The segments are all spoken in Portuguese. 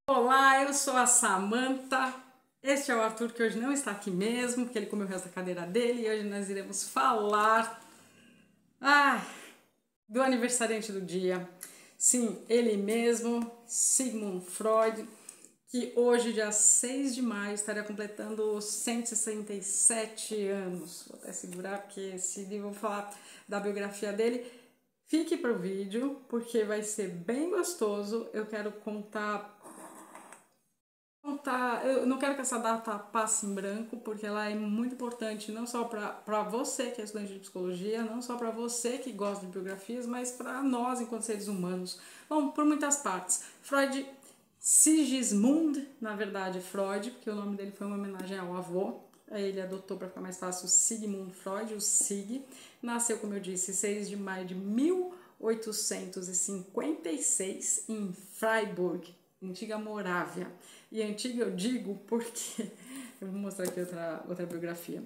Olá, eu sou a Samantha. Este é o Arthur, que hoje não está aqui mesmo, porque ele comeu o resto da cadeira dele, e hoje nós iremos falar do aniversariante do dia. Sim, ele mesmo, Sigmund Freud, que hoje, dia 6 de maio, estaria completando 167 anos. Vou até segurar, porque se eu vou falar da biografia dele, fique para o vídeo, porque vai ser bem gostoso. Eu quero contar. Eu não quero que essa data passe em branco, porque ela é muito importante não só para você que é estudante de psicologia, não só para você que gosta de biografias, mas para nós enquanto seres humanos. Bom, por muitas partes. Freud, Sigismund, na verdade Freud, porque o nome dele foi uma homenagem ao avô, aí ele adotou para ficar mais fácil Sigmund Freud, o Sig. Nasceu, como eu disse, 6 de maio de 1856 em Freiburg, antiga Morávia. E antiga eu digo porque... Eu vou mostrar aqui outra biografia.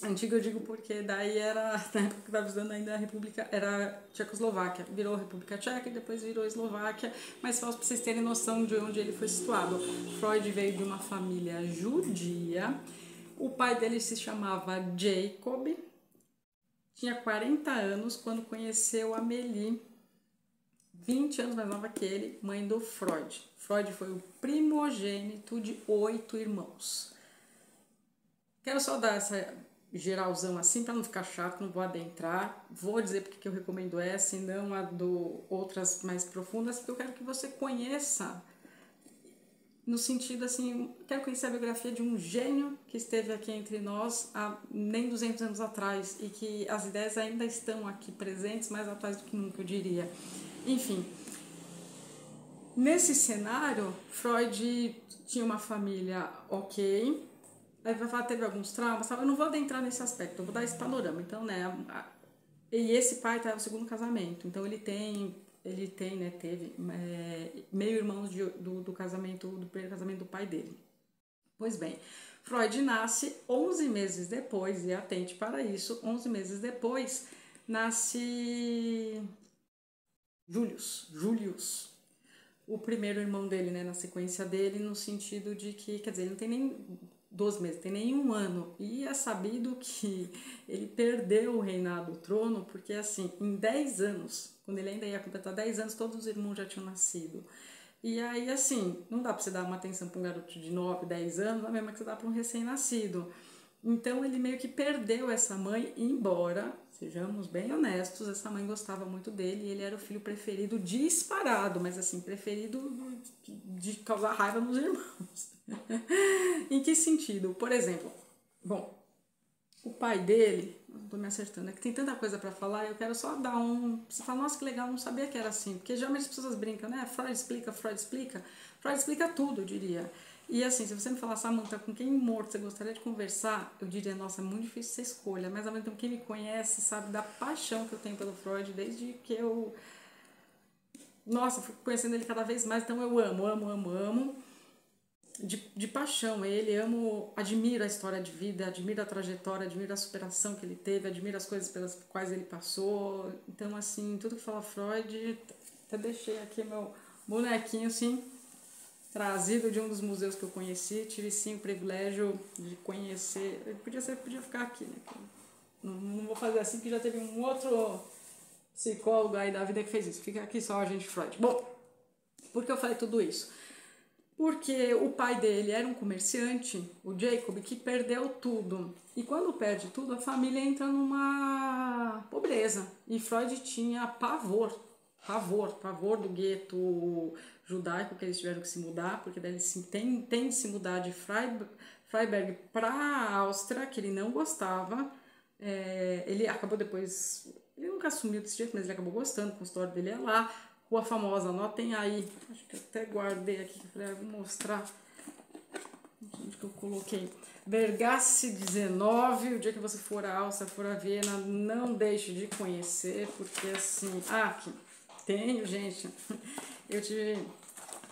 Antiga eu digo porque daí era... Na época que estava estudando ainda a República... Era Tchecoslováquia. Virou República Tcheca e depois virou Eslováquia. Mas só para vocês terem noção de onde ele foi situado. Freud veio de uma família judia. O pai dele se chamava Jacob. Tinha 40 anos quando conheceu Amélie, 20 anos mais nova que ele, mãe do Freud. Freud foi o primogênito de 8 irmãos. Quero só dar essa geralzão assim, para não ficar chato, não vou adentrar. Vou dizer porque que eu recomendo essa e não a do outras mais profundas, porque eu quero que você conheça, no sentido assim, quero conhecer a biografia de um gênio que esteve aqui entre nós há nem 200 anos atrás e que as ideias ainda estão aqui presentes, mais atuais do que nunca, eu diria. Enfim, nesse cenário, Freud tinha uma família ok, aí vai falar que teve alguns traumas, eu não vou adentrar nesse aspecto, eu vou dar esse panorama. Então, né, e esse pai estava no segundo casamento, então ele teve meio irmãos do casamento, do primeiro casamento do pai dele. Pois bem, Freud nasce 11 meses depois, e atente para isso, 11 meses depois, nasce Julius, o primeiro irmão dele, né, na sequência dele, no sentido de que, quer dizer, ele não tem nem 12 meses, tem nem um ano, e é sabido que ele perdeu o reinado, o trono, porque assim, em 10 anos, quando ele ainda ia completar 10 anos, todos os irmãos já tinham nascido. E aí, assim, não dá pra você dar uma atenção pra um garoto de 9, 10 anos, a mesma que você dá pra um recém-nascido. Então ele meio que perdeu essa mãe, embora, sejamos bem honestos, essa mãe gostava muito dele e ele era o filho preferido disparado, mas assim, preferido de causar raiva nos irmãos. Em que sentido? Por exemplo, bom, o pai dele, não tô me acertando, é que tem tanta coisa pra falar, eu quero só dar você fala, nossa, que legal, não sabia que era assim, porque geralmente as pessoas brincam, né? Freud explica, Freud explica tudo, eu diria. E assim, se você me falar, Samantha, com quem morto você gostaria de conversar, eu diria, nossa, é muito difícil essa escolha, mas ao mesmo tempo quem me conhece sabe da paixão que eu tenho pelo Freud, desde que eu, nossa, fui conhecendo ele cada vez mais, então eu amo. De paixão ele, admiro a história de vida, admiro a trajetória, admiro a superação que ele teve, admiro as coisas pelas quais ele passou. Então, assim, tudo que fala Freud, até deixei aqui meu bonequinho, assim, trazido de um dos museus que eu conheci. Tive, sim, o privilégio de conhecer. Ele podia ficar aqui, né? Não vou fazer assim, porque já teve um outro psicólogo aí da vida que fez isso. Fica aqui só a gente, Freud. Bom, por que eu falei tudo isso? Porque o pai dele era um comerciante, o Jacob, que perdeu tudo. E quando perde tudo, a família entra numa pobreza. E Freud tinha pavor do gueto judaico, que eles tiveram que se mudar, porque daí eles tem de se mudar de Freiberg para a Áustria, que ele não gostava. Ele acabou depois... Ele nunca assumiu desse jeito, mas ele acabou gostando, o consultório dele é lá. Rua famosa, anotem aí. Acho que eu até guardei aqui, vou mostrar. Onde que eu coloquei? Vergassi 19. O dia que você for à Áustria, for a Viena, não deixe de conhecer, porque assim... aqui. Tenho, gente. Eu tive...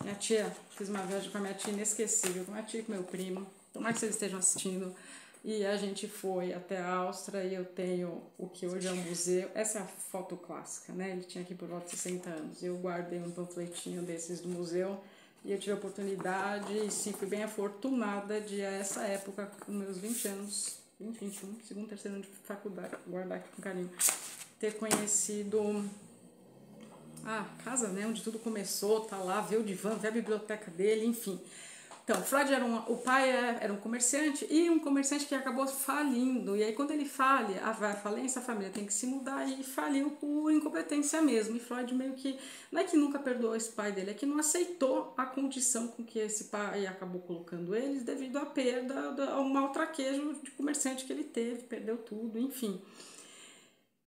Minha tia, fiz uma viagem com a minha tia inesquecível, com a minha tia e com meu primo. Tomara que vocês estejam assistindo. E a gente foi até a Áustria e eu tenho o que hoje é um museu. Essa é a foto clássica, né? Ele tinha aqui por volta de 60 anos. Eu guardei um panfletinho desses do museu. E eu tive a oportunidade, e sim, fui bem afortunada de, a essa época, com meus 20 anos, 20, 21, segundo, terceiro ano de faculdade, guardar aqui com carinho, ter conhecido a casa, né, onde tudo começou, tá lá, ver o divã, ver a biblioteca dele, enfim. Então, Freud o pai era um comerciante e um comerciante que acabou falindo. E aí, quando ele falha, a falência, a família tem que se mudar e faliu por incompetência mesmo. E Freud meio que, não é que nunca perdoou esse pai dele, é que não aceitou a condição com que esse pai acabou colocando eles devido à perda, ao mau traquejo de comerciante que ele teve, perdeu tudo, enfim.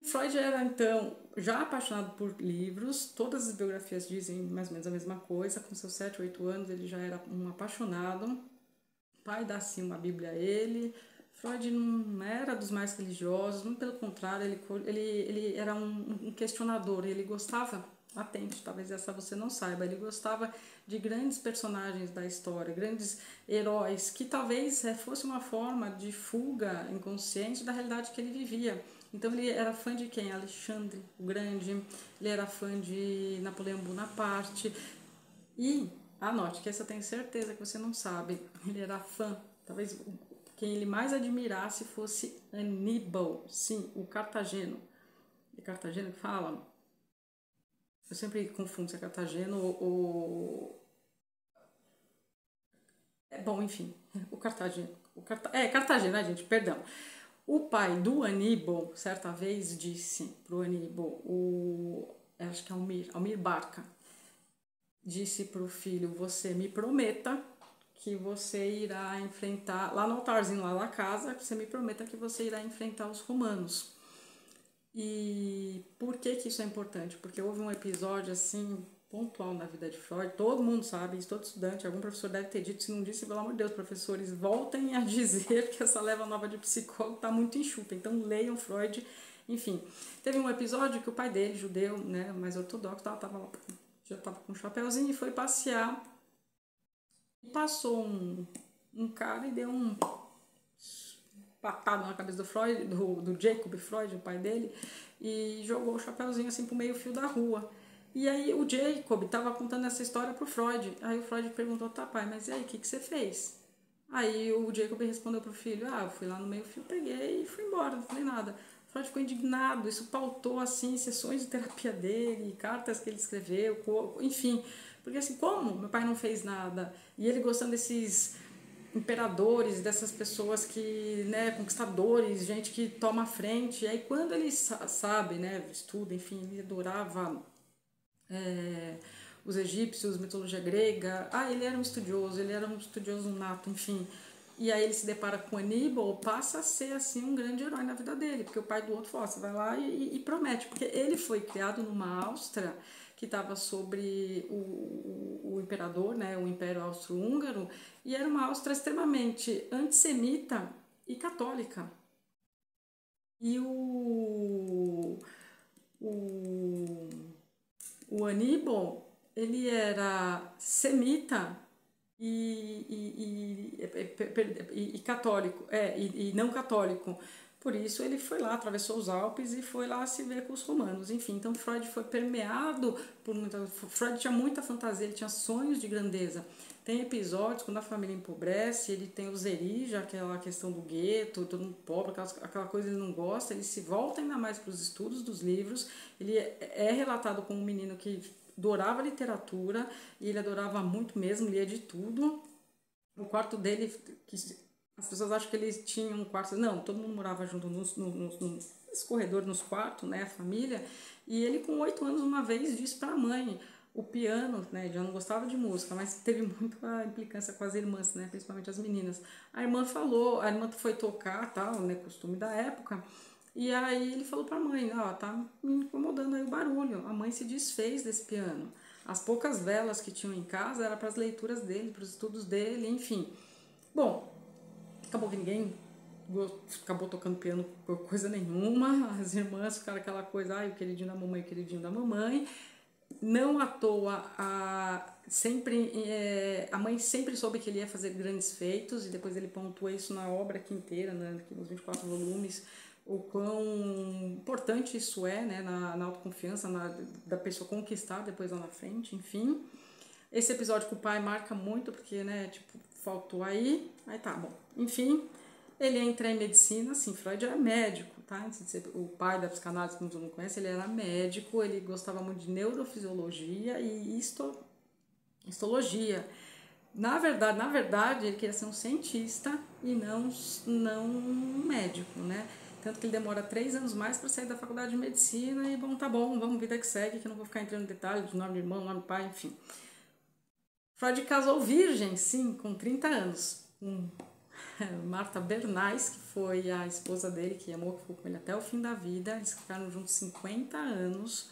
Freud era, então, já apaixonado por livros, todas as biografias dizem mais ou menos a mesma coisa, com seus 7, 8 anos ele já era um apaixonado, o pai dá assim uma bíblia a ele. Freud não era dos mais religiosos, muito pelo contrário, ele era um questionador, ele gostava, atente, talvez essa você não saiba, ele gostava de grandes personagens da história, grandes heróis, que talvez fosse uma forma de fuga inconsciente da realidade que ele vivia. Então ele era fã de quem? Alexandre o Grande, ele era fã de Napoleão Bonaparte e, anote, que essa eu tenho certeza que você não sabe, ele era fã, talvez quem ele mais admirasse fosse Aníbal, sim, o Cartageno. É Cartageno que fala? Eu sempre confundo se é Cartageno ou... Bom, enfim, o Cartageno. Cartagena, né, gente? Perdão. O pai do Aníbal, certa vez, disse pro Aníbal, acho que é Almir Barca, disse pro filho, você me prometa que você irá enfrentar, lá no altarzinho lá da casa, você me prometa que você irá enfrentar os romanos. E por que isso é importante? Porque houve um episódio assim pontual na vida de Freud, todo mundo sabe isso, todo estudante, algum professor deve ter dito, se não disse, pelo amor de Deus, professores, voltem a dizer que essa leva nova de psicólogo está muito enxuta, então leiam Freud, enfim. Teve um episódio que o pai dele, judeu, né, mais ortodoxo, já estava com um chapéuzinho e foi passear, e passou um cara e deu um patado na cabeça do Freud, do Jacob Freud, o pai dele, e jogou o chapéuzinho assim pro meio fio da rua. E aí o Jacob estava contando essa história pro Freud. Aí o Freud perguntou, tá pai, mas e aí, o que você fez? Aí o Jacob respondeu pro filho, eu fui lá no meio fio, peguei e fui embora, não falei nada. O Freud ficou indignado, isso pautou assim sessões de terapia dele, cartas que ele escreveu, enfim. Porque assim, como meu pai não fez nada? E ele gostando desses imperadores, dessas pessoas que, né, conquistadores, gente que toma a frente. E aí quando ele sabe, né, estuda, enfim, ele adorava os egípcios, mitologia grega. Ele era um estudioso nato, enfim. E aí ele se depara com Aníbal, passa a ser assim um grande herói na vida dele, porque o pai do outro fala, você vai lá e promete, porque ele foi criado numa Áustria que estava sobre o imperador, né, o Império Austro-Húngaro, e era uma Áustria extremamente antissemita e católica. E o Aníbal, ele era semita e católico, e não católico. Por isso ele foi lá, atravessou os Alpes e foi lá se ver com os romanos. Enfim, então Freud foi permeado por muita... Freud tinha muita fantasia, ele tinha sonhos de grandeza. Tem episódios quando a família empobrece, ele tem o Zerija, aquela questão do gueto, todo mundo pobre, aquela coisa ele não gosta, ele se volta ainda mais para os estudos dos livros. Ele é relatado como um menino que adorava literatura, e ele adorava muito mesmo, lia de tudo. O quarto dele, que as pessoas acham que ele tinha um quarto, não, todo mundo morava junto nos corredores, nos quartos, né, a família, e ele com 8 anos uma vez disse para a mãe, o piano, né, já não gostava de música, mas teve muita implicância com as irmãs, né, principalmente as meninas. A irmã foi tocar, tal, né, costume da época, e aí ele falou pra mãe, tá me incomodando aí o barulho. A mãe se desfez desse piano. As poucas velas que tinham em casa era para as leituras dele, para os estudos dele, enfim. Bom, acabou que ninguém acabou tocando piano por coisa nenhuma. As irmãs ficaram aquela coisa, o queridinho da mamãe, o queridinho da mamãe. Não à toa, a mãe sempre soube que ele ia fazer grandes feitos, e depois ele pontua isso na obra aqui inteira, né, aqui nos 24 volumes, o quão importante isso é, né, na autoconfiança, da pessoa conquistar depois lá na frente, enfim. Esse episódio com o pai marca muito, porque, né, tipo, faltou aí tá, bom. Enfim, ele entra em medicina, assim, Freud era médico, tá? Antes de ser o pai da psicanálise, como todo mundo conhece, ele era médico, ele gostava muito de neurofisiologia e histologia. Na verdade, ele queria ser um cientista e não um médico, né? Tanto que ele demora 3 anos mais para sair da faculdade de medicina e, bom, tá bom, vamos, vida que segue, que eu não vou ficar entrando em detalhes de nome de irmão, nome de pai, enfim. Freud casou virgem, sim, com 30 anos. Marta Bernays, que foi a esposa dele, que amou, que ficou com ele até o fim da vida. Eles ficaram juntos 50 anos.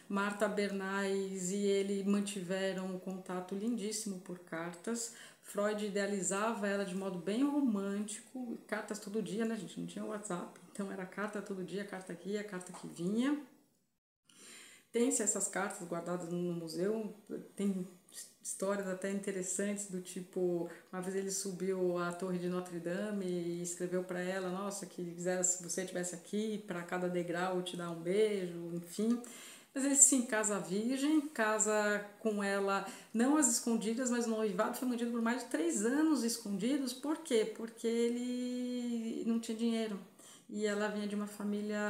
Marta Bernays e ele mantiveram um contato lindíssimo por cartas. Freud idealizava ela de modo bem romântico, cartas todo dia, né, gente? Não tinha WhatsApp, então era carta todo dia, carta aqui, a carta que vinha. Tem-se essas cartas guardadas no museu, tem histórias até interessantes do tipo, uma vez ele subiu a Torre de Notre Dame e escreveu para ela, nossa, que quisera se você estivesse aqui, para cada degrau eu te dar um beijo, enfim. Mas ele sim, casa virgem, casa com ela, não às escondidas, mas o noivado foi mantido por mais de 3 anos escondidos. Por quê? Porque ele não tinha dinheiro. E ela vinha de uma família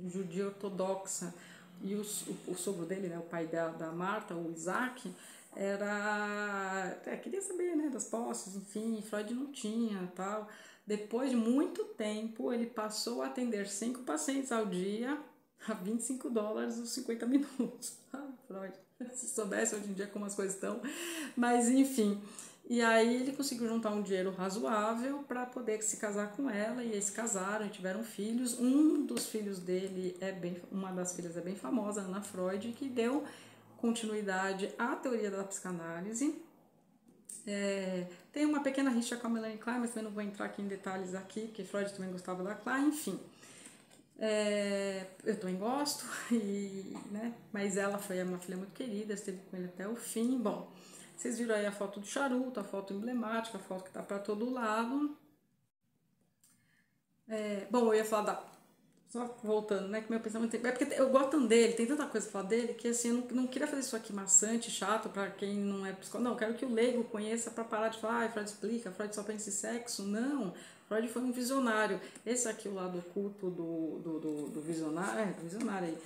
judia ortodoxa. E o sogro dele, né, o pai da Marta, o Isaac, queria saber, né, das posses, enfim, Freud não tinha, tal. Depois de muito tempo, ele passou a atender 5 pacientes ao dia a $25 os 50 minutos. Freud, se soubesse hoje em dia como as coisas estão. Mas, enfim. E aí ele conseguiu juntar um dinheiro razoável para poder se casar com ela, e eles se casaram e tiveram filhos. Um dos filhos dele uma das filhas é bem famosa, Ana Freud, que deu continuidade à teoria da psicanálise. Tem uma pequena rixa com a Melanie Klein, mas também não vou entrar aqui em detalhes aqui, porque Freud também gostava da Klein, enfim. Eu também gosto, né, mas ela foi uma filha muito querida, esteve com ele até o fim. Bom, vocês viram aí a foto do charuto, a foto emblemática, a foto que tá para todo lado. Bom, eu ia falar só voltando, né, que meu pensamento... É porque eu gosto tanto dele, tem tanta coisa pra falar dele, que assim, eu não queria fazer isso aqui maçante, chato, pra quem não é psicólogo. Não, eu quero que o leigo conheça pra parar de falar, Freud explica, Freud só pensa em sexo. Não, Freud foi um visionário. Esse aqui é o lado oculto do visionário, do visionário aí.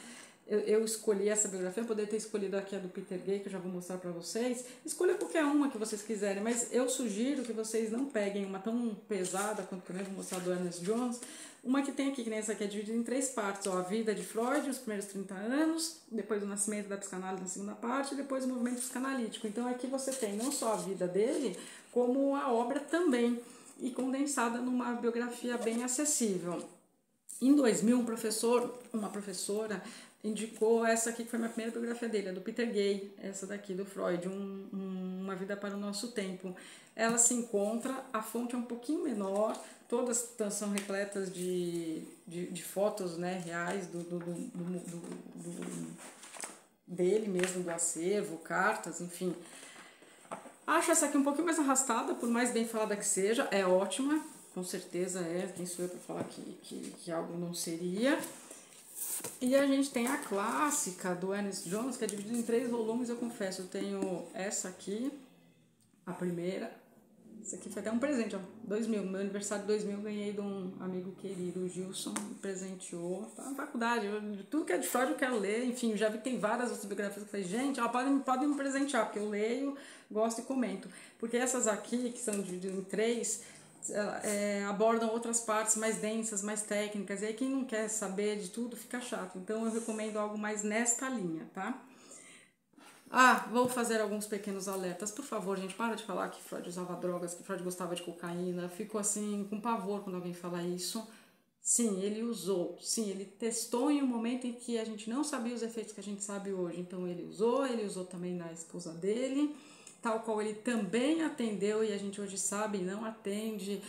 Eu escolhi essa biografia, eu poderia ter escolhido aqui a do Peter Gay, que eu já vou mostrar para vocês. Escolha qualquer uma que vocês quiserem, mas eu sugiro que vocês não peguem uma tão pesada quanto eu vou mostrar do Ernest Jones. Uma que tem aqui, que nem essa aqui, é dividida em 3 partes. Ó, a vida de Freud, os primeiros 30 anos, depois o nascimento da psicanálise na segunda parte, e depois o movimento psicanalítico. Então aqui você tem não só a vida dele, como a obra também, e condensada numa biografia bem acessível. Em 2000, uma professora, indicou essa aqui, que foi a minha primeira biografia dele, a do Peter Gay, essa daqui, do Freud, Uma Vida para o Nosso Tempo. Ela se encontra, a fonte é um pouquinho menor, todas são repletas de fotos, né, reais dele mesmo, do acervo, cartas, enfim. Acho essa aqui um pouquinho mais arrastada, por mais bem falada que seja, é ótima, com certeza é, quem sou eu para falar que algo não seria. E a gente tem a clássica do Ernest Jones, que é dividida em 3 volumes, eu confesso. Eu tenho essa aqui, a primeira. Essa aqui foi até um presente, ó, 2000. Meu aniversário de 2000 eu ganhei de um amigo querido, o Gilson, me presenteou. Tá na faculdade, tudo que é de Freud eu quero ler. Enfim, já vi que tem várias outras biografias que eu falei, gente, ó, podem me presentear, porque eu leio, gosto e comento. Porque essas aqui, que são divididas em 3... abordam outras partes mais densas, mais técnicas, e aí quem não quer saber de tudo fica chato. Então eu recomendo algo mais nesta linha, tá? Vou fazer alguns pequenos alertas. Por favor, gente, para de falar que Freud usava drogas, que Freud gostava de cocaína. Eu fico assim, com pavor quando alguém fala isso. Sim, ele usou. Sim, ele testou em um momento em que a gente não sabia os efeitos que a gente sabe hoje. Então ele usou também na esposa dele, tal qual ele também atendeu, e a gente hoje sabe, não atende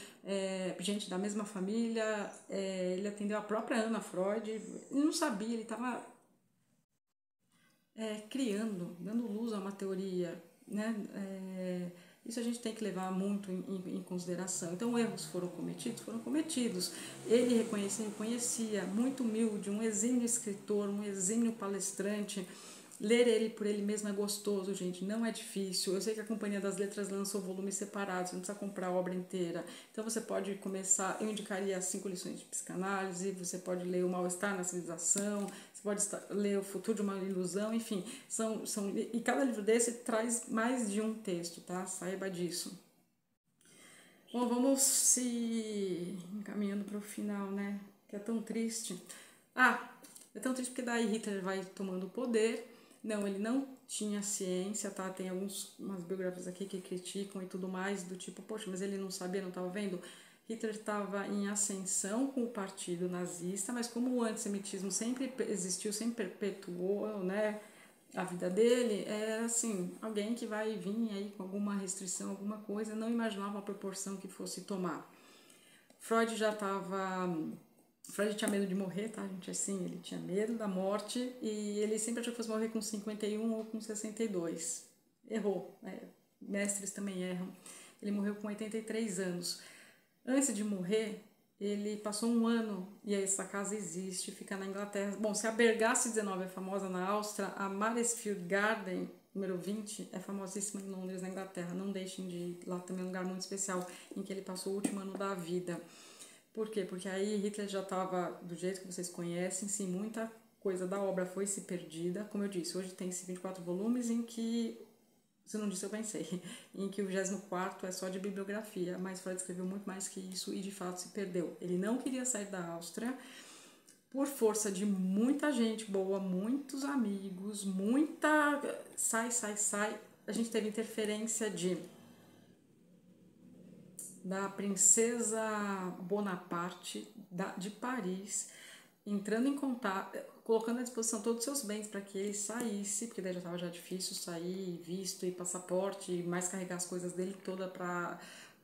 gente da mesma família. Ele atendeu a própria Ana Freud, ele não sabia, ele estava criando, dando luz a uma teoria, né? Isso a gente tem que levar muito em consideração. Então, erros foram cometidos. Ele reconhecia, muito humilde, um exímio escritor, um exímio palestrante. Ler ele por ele mesmo é gostoso, gente, não é difícil. Eu sei que a Companhia das Letras lançou volumes separados, você não precisa comprar a obra inteira. Então você pode começar, eu indicaria as 5 lições de psicanálise, você pode ler O Mal-Estar na Civilização, você pode ler O Futuro de uma Ilusão, enfim. E cada livro desse traz mais de um texto, tá? Saiba disso. Bom, vamos se encaminhando para o final, né? Que é tão triste. É tão triste porque daí Hitler vai tomando o poder. Não, ele não tinha ciência, tá? Tem umas biografias aqui que criticam e tudo mais, do tipo, poxa, mas ele não sabia, não estava vendo? Hitler estava em ascensão com o partido nazista, mas como o antissemitismo sempre existiu, sempre perpetuou, né, a vida dele, era assim, alguém que vai vir aí com alguma restrição, alguma coisa, não imaginava a proporção que fosse tomar. Freud tinha medo de morrer, tá, gente? Assim, ele tinha medo da morte e ele sempre achou que fosse morrer com 51 ou com 62. Errou, né? Mestres também erram. Ele morreu com 83 anos. Antes de morrer, ele passou um ano, e essa casa existe, fica na Inglaterra. Bom, se a Bergasse 19 é famosa na Áustria, a Maresfield Garden, número 20, é famosíssima em Londres, na Inglaterra. Não deixem de ir, lá também é um lugar muito especial, em que ele passou o último ano da vida. Por quê? Porque aí Hitler já estava do jeito que vocês conhecem, sim, muita coisa da obra foi se perdida. Como eu disse, hoje tem 24 volumes em que, se não disse eu pensei, em que o 24º é só de bibliografia, mas Freud escreveu muito mais que isso e de fato se perdeu. Ele não queria sair da Áustria, por força de muita gente boa, muitos amigos, muita sai, a gente teve interferência da princesa Bonaparte de Paris, entrando em contato, colocando à disposição todos os seus bens para que ele saísse, porque daí já estava já difícil sair, visto e passaporte, e mais carregar as coisas dele toda para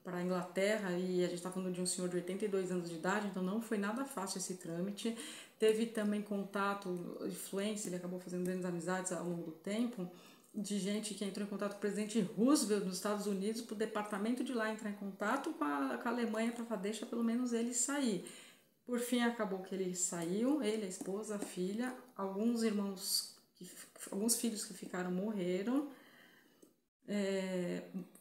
a Inglaterra, e a gente está falando de um senhor de 82 anos de idade, então não foi nada fácil esse trâmite. Teve também contato, influência, ele acabou fazendo grandes amizades ao longo do tempo, de gente que entrou em contato com o presidente Roosevelt nos Estados Unidos, para o departamento de lá entrar em contato com a Alemanha para falar, deixa pelo menos ele sair. Por fim, acabou que ele saiu, ele, a esposa, a filha, alguns filhos que ficaram morreram,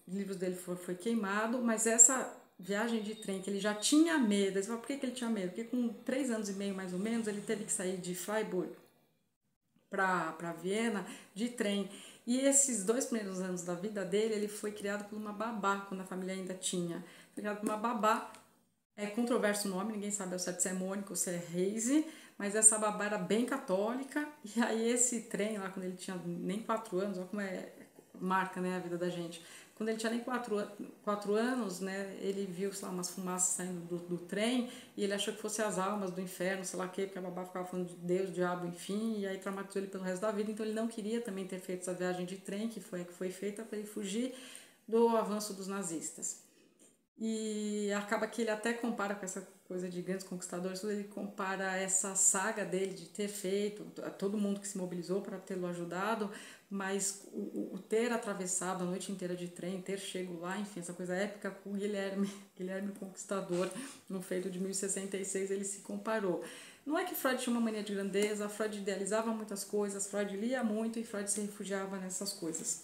livros dele foi queimado, mas essa viagem de trem que ele já tinha medo, você fala, por que ele tinha medo? Porque com 3 anos e meio mais ou menos, ele teve que sair de Freiburg para Viena de trem. E esses 2 primeiros anos da vida dele, ele foi criado por uma babá, quando a família ainda tinha. Foi criado por uma babá, é controverso o nome, ninguém sabe ao certo se é Mônica ou se é Reise, mas essa babá era bem católica, e aí esse trem lá, quando ele tinha nem 4 anos, olha como marca, né, a vida da gente. Quando ele tinha nem 4 anos, né, ele viu, sei lá, umas fumaças saindo do trem e ele achou que fossem as almas do inferno, sei lá o quê, porque a babá ficava falando de Deus, diabo, enfim, e aí traumatizou ele pelo resto da vida. Então ele não queria também ter feito essa viagem de trem, que foi feita para ele fugir do avanço dos nazistas. E acaba que ele até compara com essa coisa de grandes conquistadores, ele compara essa saga dele de ter feito, todo mundo que se mobilizou para tê-lo ajudado, mas o ter atravessado a noite inteira de trem, ter chego lá, enfim, essa coisa épica com o Guilherme Conquistador, no feito de 1066, ele se comparou. Não é que Freud tinha uma mania de grandeza, Freud idealizava muitas coisas, Freud lia muito e Freud se refugiava nessas coisas.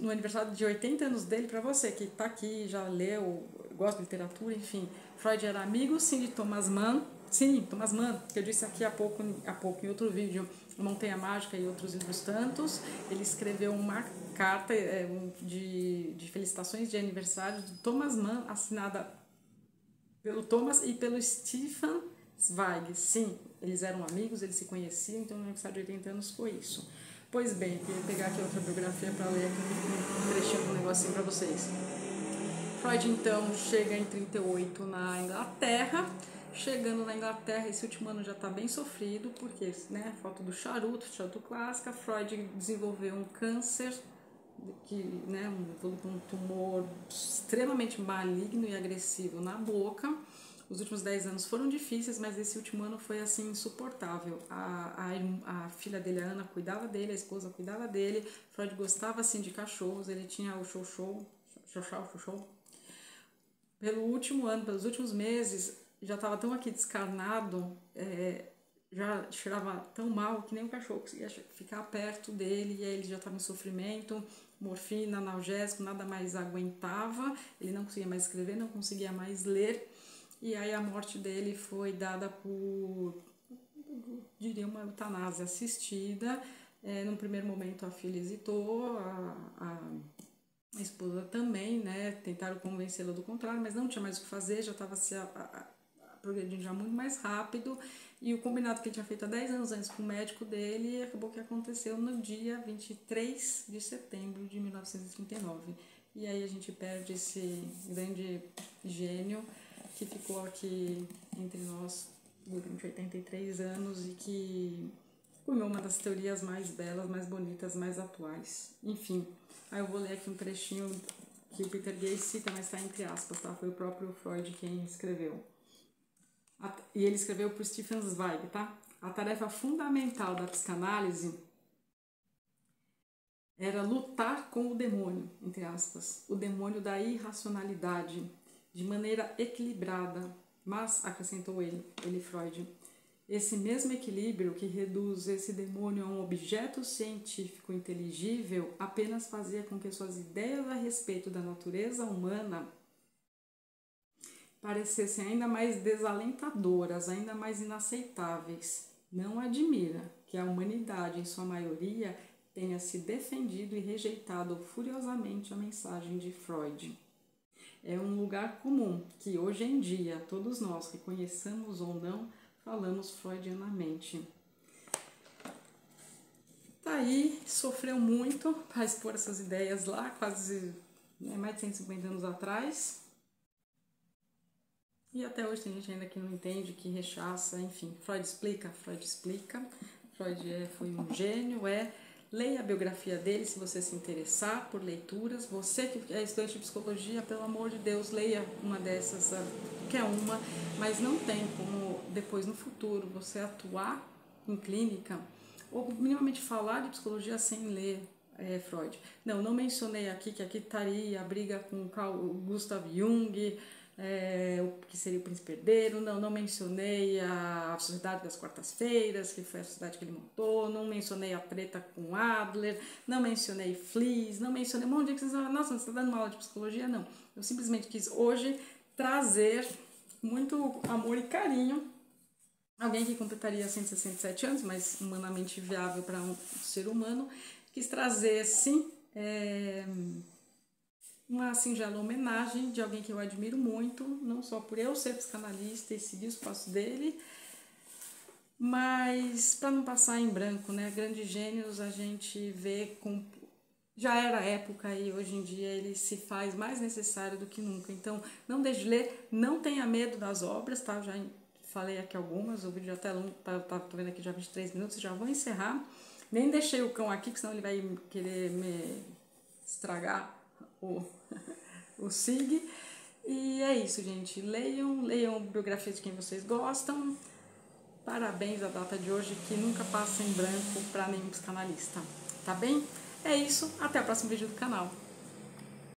No aniversário de 80 anos dele, para você que está aqui, já leu, gosta de literatura, enfim, Freud era amigo, sim, de Thomas Mann, que eu disse aqui há pouco em outro vídeo, Montanha Mágica e outros livros tantos. Ele escreveu uma carta de felicitações de aniversário de Thomas Mann, assinada pelo Thomas e pelo Stefan Zweig. Sim, eles eram amigos, eles se conheciam, então no aniversário de 80 anos foi isso. Pois bem, queria pegar aqui outra biografia para ler aqui um trechinho, um negocinho para vocês. Freud, então, chega em 38 na Inglaterra. Chegando na Inglaterra, esse último ano já está bem sofrido, porque, né, falta do charuto clássica. Freud desenvolveu um câncer, um tumor extremamente maligno e agressivo na boca. Os últimos 10 anos foram difíceis, mas esse último ano foi assim insuportável. A filha dele, a Ana, cuidava dele, a esposa cuidava dele. Freud gostava assim de cachorros, ele tinha o Xoxô. Pelo último ano, pelos últimos meses, já estava tão aqui descarnado, já cheirava tão mal que nem o cachorro conseguia ficar perto dele, e aí ele já estava em sofrimento, morfina, analgésico, nada mais aguentava, ele não conseguia mais escrever, não conseguia mais ler, e aí a morte dele foi dada por, diria, uma eutanásia assistida. No primeiro momento a filha hesitou, a esposa também, né, tentaram convencê-la do contrário, mas não tinha mais o que fazer, já estava se progredindo já muito mais rápido, e o combinado que ele tinha feito há 10 anos antes com o médico dele, acabou que aconteceu no dia 23 de setembro de 1939. E aí a gente perde esse grande gênio que ficou aqui entre nós durante 83 anos e que cunhou uma das teorias mais belas, mais bonitas, mais atuais. Enfim, aí eu vou ler aqui um trechinho que o Peter Gay cita, mas está entre aspas, tá? Foi o próprio Freud quem escreveu. E ele escreveu por Stefan Zweig, tá? A tarefa fundamental da psicanálise era lutar com o demônio, entre aspas, o demônio da irracionalidade, de maneira equilibrada, mas, acrescentou ele Freud, esse mesmo equilíbrio que reduz esse demônio a um objeto científico inteligível apenas fazia com que suas ideias a respeito da natureza humana parecessem ainda mais desalentadoras, ainda mais inaceitáveis. Não admira que a humanidade, em sua maioria, tenha se defendido e rejeitado furiosamente a mensagem de Freud. É um lugar comum que, hoje em dia, todos nós, reconheçamos ou não, falamos freudianamente. Tá aí, sofreu muito para expor essas ideias lá, quase mais de 150 anos atrás. E até hoje tem gente ainda que não entende, que rechaça, enfim. Freud explica. Freud foi um gênio, Leia a biografia dele se você se interessar por leituras. Você que é estudante de psicologia, pelo amor de Deus, leia uma dessas, qualquer uma, mas não tem como depois no futuro você atuar em clínica ou minimamente falar de psicologia sem ler Freud. Não mencionei aqui que aqui estaria a briga com Carl Gustav Jung, o que seria o Príncipe Herdeiro. Não mencionei a Sociedade das Quartas-Feiras, que foi a sociedade que ele montou. Não mencionei a treta com Adler. Não mencionei Fliess. Não mencionei um monte de coisas. Nossa, você está dando uma aula de psicologia? Não. Eu simplesmente quis hoje trazer muito amor e carinho. Alguém que completaria 167 anos, mas humanamente viável para um ser humano, quis trazer, sim, uma singela homenagem de alguém que eu admiro muito, não só por eu ser psicanalista e seguir os passos dele, mas para não passar em branco, né? Grandes gênios a gente vê com... Já era época e hoje em dia ele se faz mais necessário do que nunca. Então, não deixe de ler, não tenha medo das obras, tá? Eu já falei aqui algumas, o vídeo até longo, tô vendo aqui já 23 minutos, já vou encerrar. Nem deixei o cão aqui, porque senão ele vai querer me estragar o SIG. E é isso, gente. Leiam biografias de quem vocês gostam. Parabéns à data de hoje, que nunca passa em branco para nenhum psicanalista. Tá bem? É isso. Até o próximo vídeo do canal.